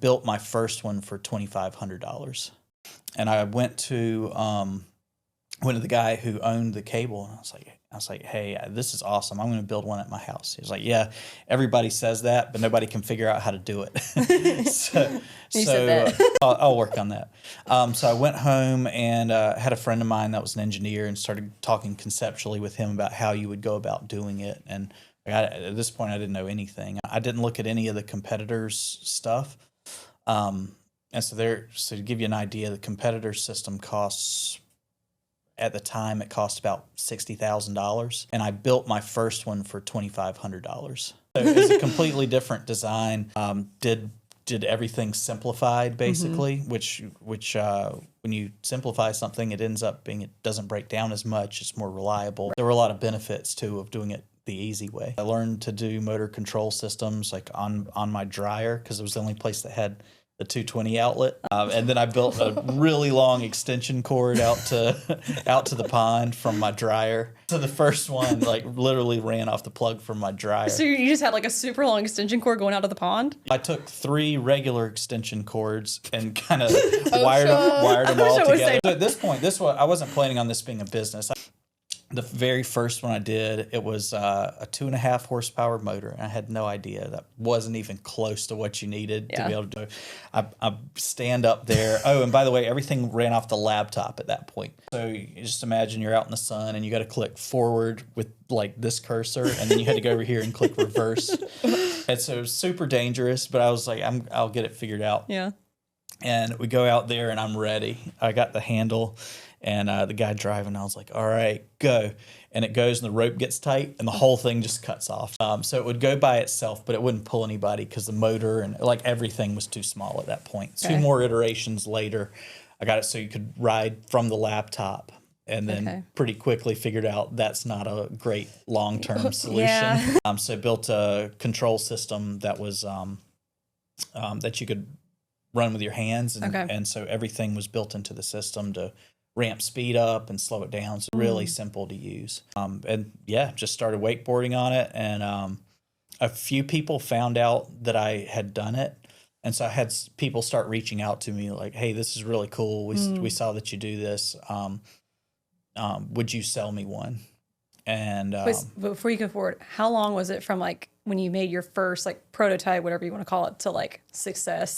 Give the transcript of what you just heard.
built my first one for $2,500. And I went to the guy who owned the cable, and I was like, hey, this is awesome. I'm going to build one at my house. He was like, yeah, everybody says that, but nobody can figure out how to do it. so I'll work on that. So I went home and had a friend of mine that was an engineer and started talking conceptually with him about how you would go about doing it. And at this point, I didn't know anything. I didn't look at any of the competitors' stuff. And so to give you an idea, the competitor system costs, at the time, it cost about $60,000, and I built my first one for $2,500. So it was a completely different design. Did everything simplified basically, which when you simplify something, it ends up being, it doesn't break down as much. It's more reliable. There were a lot of benefits too of doing it the easy way. I learned to do motor control systems like on my dryer, because it was the only place that had the 220 outlet, and then I built a really long extension cord out to the pond from my dryer. So the first one like literally ran off the plug from my dryer. So you just had like a super long extension cord going out to the pond? I took 3 regular extension cords and kind of wired them all together. So at this point, I wasn't planning on this being a business. The very first one I did, it was a 2.5 horsepower motor, and I had no idea. That wasn't even close to what you needed to be able to do. I stand up there. Oh, and by the way, everything ran off the laptop at that point. So you just imagine you're out in the sun, and you got to click forward with like this cursor, and then you had to go over here and click reverse. And so it was super dangerous, but I was like, I'll get it figured out. Yeah. And we go out there, and I'm ready. I got the handle. And the guy driving, I was like, all right, go. And it goes, and the rope gets tight, and the whole thing just cuts off. So it would go by itself, but it wouldn't pull anybody because the motor and like everything was too small at that point. Okay. 2 more iterations later, I got it so you could ride from the laptop, and then pretty quickly figured out that's not a great long-term solution. Yeah. So I built a control system that was that you could run with your hands, and so everything was built into the system to ramp speed up and slow it down. So really simple to use. And yeah, just started wakeboarding on it. And a few people found out that I had done it. And so I had people start reaching out to me like, hey, this is really cool. We saw that you do this. Would you sell me one? And before you go forward, how long was it from like when you made your first like prototype, whatever you want to call it, to like success?